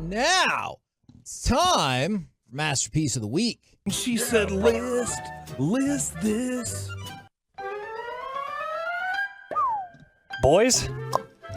now it's time for Masterpiece of the Week. She said, list this. Boys,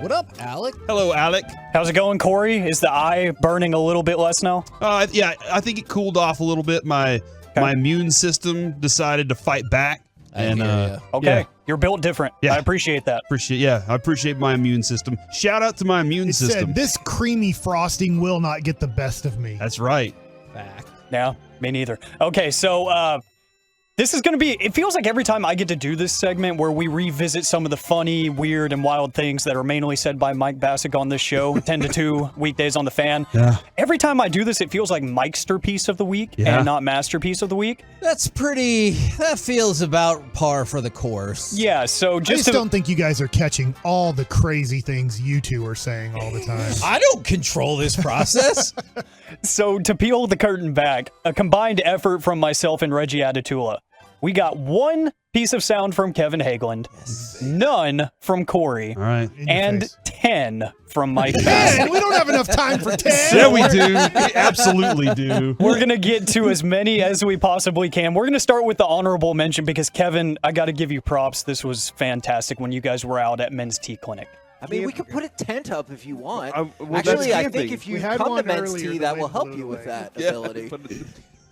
What up, Alec? Hello, Alec. how's it going, Corey? Is the eye burning a little bit less now? Yeah, I think it cooled off a little bit. My immune system decided to fight back. And Okay, yeah. you're built different. Yeah. I appreciate that. I appreciate my immune system. Shout out to my immune It system. said, this creamy frosting will not get the best of me. That's right. Back. Yeah, me neither. Okay, so this is going to be, it feels like every time I get to do this segment where we revisit some of the funny, weird, and wild things that are mainly said by Mike Bassick on this show, 10 to 2 weekdays on the Fan. Yeah. Every time I do this, it feels like Mikesterpiece of the Week and not Masterpiece of the Week. That feels about par for the course. Yeah, so I just just don't think you guys are catching all the crazy things you two are saying all the time. I don't control this process. So to peel the curtain back, a combined effort from myself and Reggie Adatula. We got one piece of sound from Kevin Hageland, none from Corey, All right. In your and face. 10 from Mike Bass. Man, we don't have enough time for 10. Yeah, we do. We absolutely do. We're going to get to as many as we possibly can. We're going to start with the honorable mention because, Kevin, I got to give you props. This was fantastic when you guys were out at Men's Tea Clinic. I mean, we could put a tent up if you want. well, Actually, that's I camping. think if you We had come to one Men's earlier Tea, that that will went help blew you with away. that ability.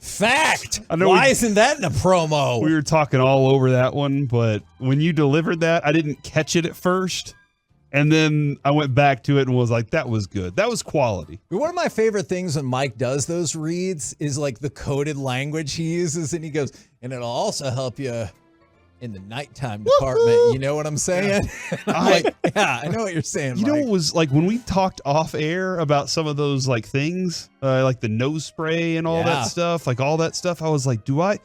Fact. I know Why we- isn't that in a promo? We were talking all over that one, but when you delivered that, I didn't catch it at first. And then I went back to it and was like, that was good. That was quality. One of my favorite things when Mike does those reads is like the coded language he uses, and he goes, and it'll also help you in the nighttime department. You know what I'm saying? I'm like, yeah, I know what you're saying, You know Mike. what was like when we talked off air about some of those like things, like the nose spray and all Yeah. that stuff, like all that stuff. I was like, I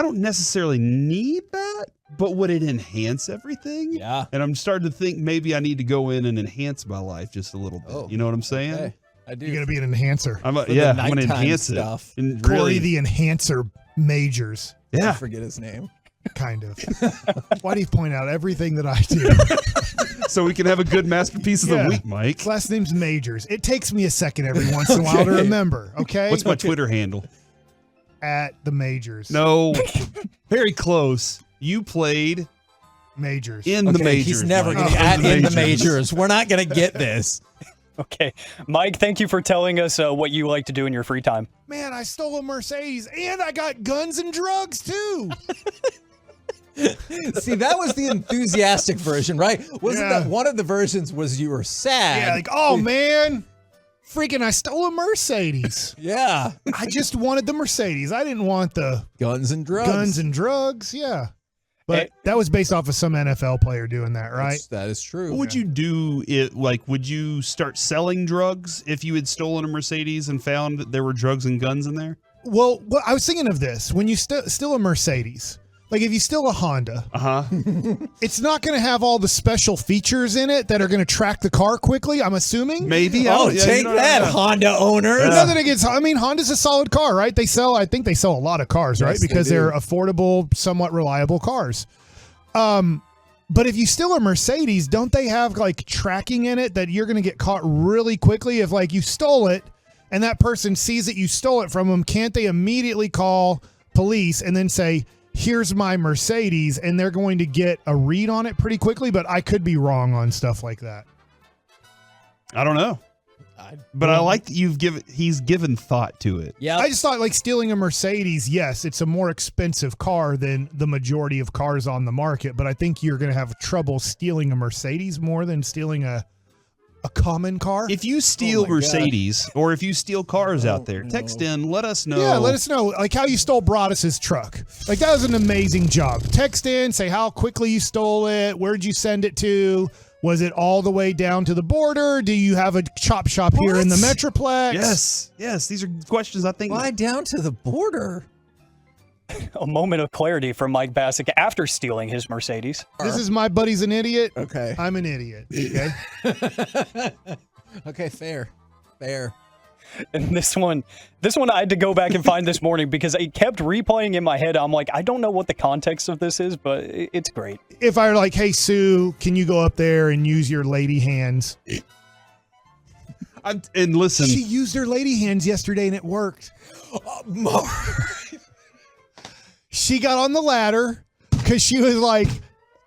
don't necessarily need that, but would it enhance everything? Yeah. And I'm starting to think maybe I need to go in and enhance my life just a little bit. Oh, You know what I'm saying? Okay. I do. You're going to be an enhancer. I'm For the I'm gonna nighttime enhance stuff. it. And Corey really, the enhancer majors, I yeah. forget his name. kind of. Why do you point out everything that I do? So we can have a good masterpiece of the Yeah. week, Mike. His last name's Majors. It takes me a second every once in a while to remember, okay? What's my Twitter handle? At the Majors. No, very close. You played Majors. in the Okay, majors. he's never Mike. going to add in the majors. We're not going to get this. Okay. Mike, thank you for telling us what you like to do in your free time. Man, I stole a Mercedes and I got guns and drugs too. See, that was the enthusiastic version, right? Wasn't Yeah. that one of the versions was you were sad? Yeah, like, oh man, freaking I stole a Mercedes. Yeah. I just wanted the Mercedes. I didn't want the Guns and drugs. guns and drugs. Yeah. But Hey. that was based off of some NFL player doing that, right? That is true. What would you do? Would you start selling drugs if you had stolen a Mercedes and found that there were drugs and guns in there? Well, I was thinking of this. When you steal a Mercedes, like if you steal a Honda, it's not going to have all the special features in it that are going to track the car quickly, I'm assuming. Maybe. Oh, take that, Honda owners. Nothing against. I mean, Honda's a solid car, right? I think they sell a lot of cars, right? Yes, they Because do. they're affordable, somewhat reliable cars. But if you steal a Mercedes, don't they have like tracking in it that you're going to get caught really quickly if like you stole it and that person sees that you stole it from them? Can't they immediately call police and then say, here's my Mercedes, and they're going to get a read on it pretty quickly? But I could be wrong on stuff like that. I don't know, but I like that he's given thought to it. Yeah. I just thought like stealing a Mercedes, yes, it's a more expensive car than the majority of cars on the market, but I think you're going to have trouble stealing a Mercedes more than stealing a common car. If you steal Oh my Mercedes or if you steal cars out there, text in, let us know. Yeah, let us know. Like how you stole Broadus's truck. Like that was an amazing job. Text in, say how quickly you stole it. Where'd you send it to? Was it all the way down to the border? Do you have a chop shop here in the Metroplex? Yes. These are questions I think. Why down to the border? A moment of clarity from Mike Bassick after stealing his Mercedes. This is my buddy's an idiot. Okay. I'm an idiot. Okay. Okay, fair. And this one I had to go back and find this morning because it kept replaying in my head. I'm like, I don't know what the context of this is, but it's great. If I were like, hey Sue, can you go up there and use your lady hands? And listen, She used her lady hands yesterday and it worked. She got on the ladder because she was like,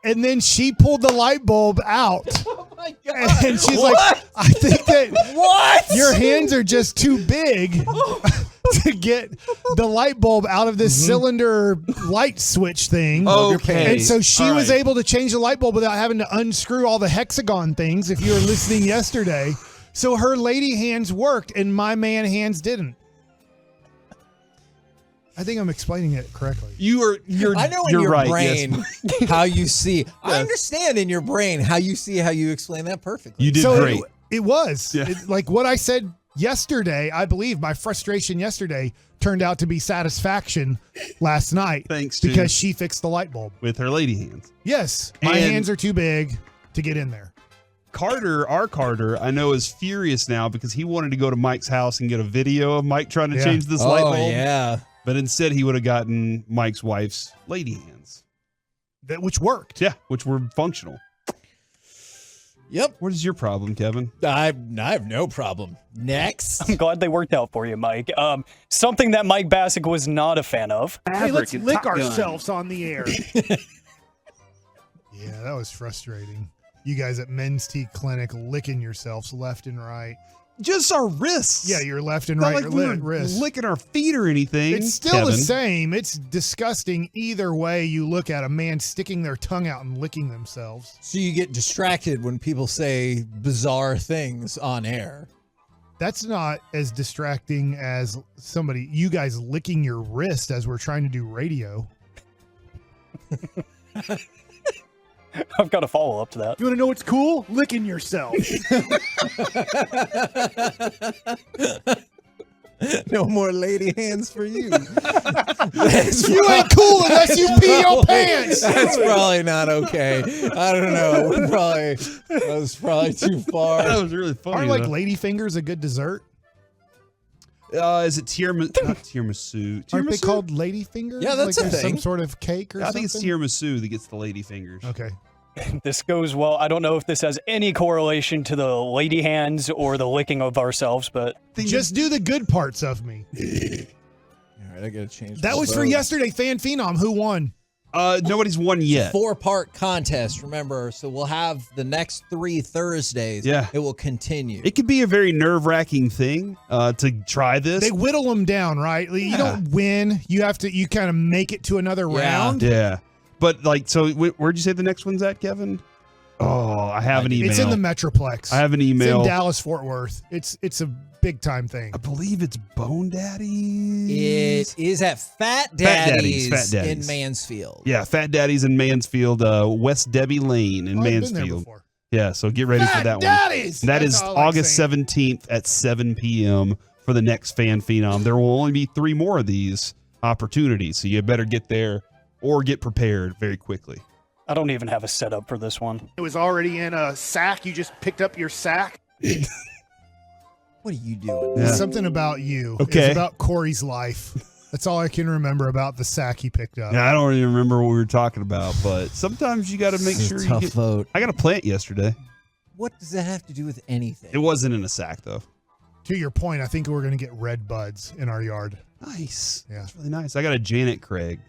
and then she pulled the light bulb out. Oh my God. And she's like, I think that What? your hands are just too big to get the light bulb out of this cylinder light switch thing. Okay. And so she All was right. able to change the light bulb without having to unscrew all the hexagon things, if you were listening yesterday. So her lady hands worked and my man hands didn't. I think I'm explaining it correctly. you're I know in you're your right. brain Yes. how you see. I understand in your brain how you explain that perfectly. You did So great. it was. Yeah. Like what I said yesterday, I believe my frustration yesterday turned out to be satisfaction last night. Thanks to- because she fixed the light bulb. With her lady hands. Yes, my And- hands are too big to get in there. Our Carter, I know, is furious now because he wanted to go to Mike's house and get a video of Mike trying to Yeah. change this light Oh bulb. yeah. But instead, he would have gotten Mike's wife's lady hands. Which worked. Yeah, which were functional. Yep. What is your problem, Kevin? I have no problem. Next. I'm glad they worked out for you, Mike. Something that Mike Bassick was not a fan of. Hey, let's lick ourselves on the air. Yeah, that was frustrating. You guys at Men's Tea Clinic licking yourselves left and right. Just our wrists. Yeah, your left and Not right like we were wrist. licking our feet or anything. It's still Kevin. the same. It's disgusting either way you look at a man sticking their tongue out and licking themselves. So you get distracted when people say bizarre things on air. That's not as distracting as you guys licking your wrist as we're trying to do radio. I've got a follow up to that. You want to know what's cool? Licking yourself. No more lady hands for you. You ain't cool unless you pee your pants. That's probably not okay. I don't know. That was probably too That far. was really funny. Aren't like though. lady fingers a good dessert? Is it tiramisu? Not tiramisu. Aren't they Tiramisu? called lady fingers? Yeah, that's like a there's thing. some sort of cake or I something? think it's tiramisu that gets the lady fingers. Okay. This goes well. I don't know if this has any correlation to the lady hands or the licking of ourselves, but Just do the good parts of me. All right, I gotta change. That my was for vote. yesterday, Fan Phenom. Who won? Nobody's won yet. 4-part contest. Remember, so we'll have the next 3 Thursdays. Yeah. It will continue. It could be a very nerve-wracking thing to try this. They whittle them down, right? You Yeah. don't win. You kind of make it to another Yeah. round. Yeah. But so where'd you say the next one's at, Kevin? Oh, I have an email. It's in the Metroplex. I have an It's email. in Dallas, Fort Worth. It's a big time thing. I believe it's Bone Daddies. It is at Fat Daddy's, Daddy's, Fat Daddy's. in Mansfield. Yeah, Fat Daddy's in Mansfield, West Debbie Lane in Oh, I've been there Mansfield. before. Yeah, so get ready for that one. Daddies! And that That's is all I like August saying. 17th at 7 p.m. for the next Fan Phenom. There will only be 3 more of these opportunities, so you better get there or get prepared very quickly. I don't even have a setup for this one. It was already in a sack. You just picked up your sack. What are you doing? Yeah. It's something about you. Okay. It's about Corey's life. That's all I can remember about the sack he picked up. Yeah, I don't even remember what we were talking about, but sometimes you got to make This is sure a you tough get. vote. I got a plant yesterday. What does that have to do with anything? It wasn't in a sack though. To your point, I think we're going to get red buds in our yard. Nice. Yeah. That's really nice. I got a Janet Craig.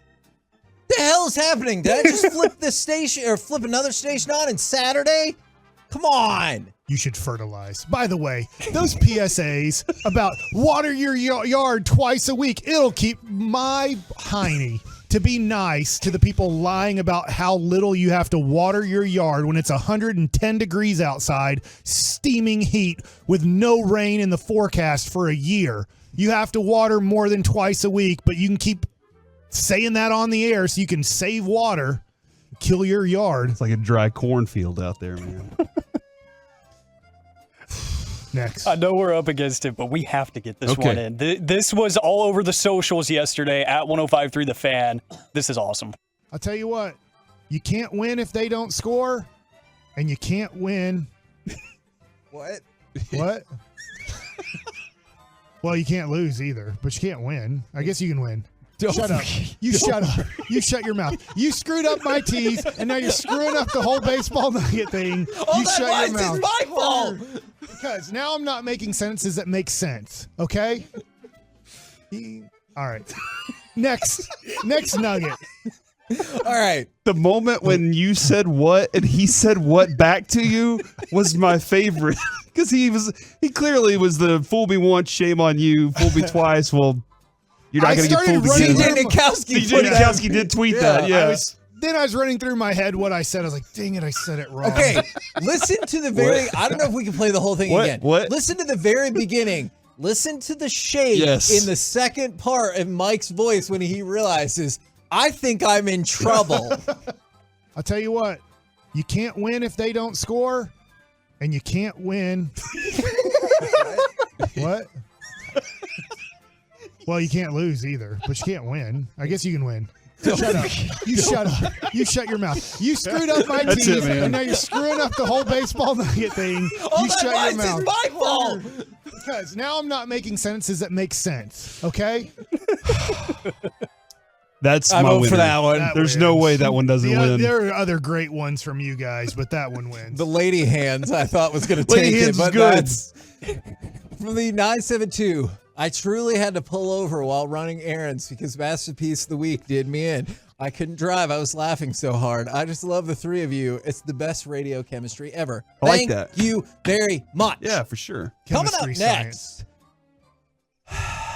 the hell is happening? Did I just flip this station or flip another station on in Saturday? Come on. You should fertilize. By the way, those PSAs about water your yard twice a week, it'll keep my hiney to be nice to the people lying about how little you have to water your yard when it's 110 degrees outside, steaming heat with no rain in the forecast for a year. You have to water more than twice a week, but you can keep saying that on the air so you can save water, kill your yard. It's like a dry cornfield out there, man. Next. I know we're up against it, but we have to get this Okay. one in. This was all over the socials yesterday at 105.3 The Fan. This is awesome. I'll tell you what, you can't win if they don't score, and you can't win. What? What? Well, you can't lose either, but you can't win. I guess you can win. Shut up. You shut up. You shut your mouth. You screwed up my teeth, and now you're screwing up the whole baseball nugget thing. All You that shut was your mouth. is my fault. Because now I'm not making sentences that make sense. Okay. All right. Next nugget. All right. The moment when you said what and he said what back to you was my favorite because he clearly was the fool me once, shame on you, fool me twice. Well, you're not going to get fooled again. CJ Nikowski did tweet that. Yeah. I was running through my head what I said. I was like, dang it, I said it wrong. Okay, listen to the very. I don't know if we can play the whole thing again. What? Listen to the very beginning. Listen to the shake in the second part of Mike's voice when he realizes, I think I'm in trouble. I'll tell you what, you can't win if they don't score, and you can't win. What? Well, you can't lose either, but you can't win. I guess you can win. Shut up. You shut up. You shut your mouth. You screwed up my team, and now you're screwing up the whole baseball nugget thing. You shut your mouth. It's my fault. Because now I'm not making sentences that make sense, okay? That's I my vote winner. for that one. There's no way that one doesn't win. There are other great ones from you guys, but that one wins. The lady hands I thought was going to Lady take it, hands is but good. that's from the 972. I truly had to pull over while running errands because Masterpiece of the Week did me in. I couldn't drive. I was laughing so hard. I just love the three of you. It's the best radio chemistry ever. I like Thank that. you very much. Yeah, for sure. Coming up Chemistry next.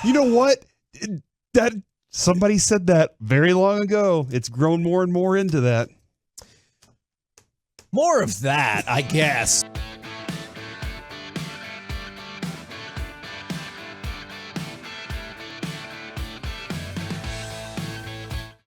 You know what? That somebody said that very long ago. It's grown more and more into that. More of that, I guess.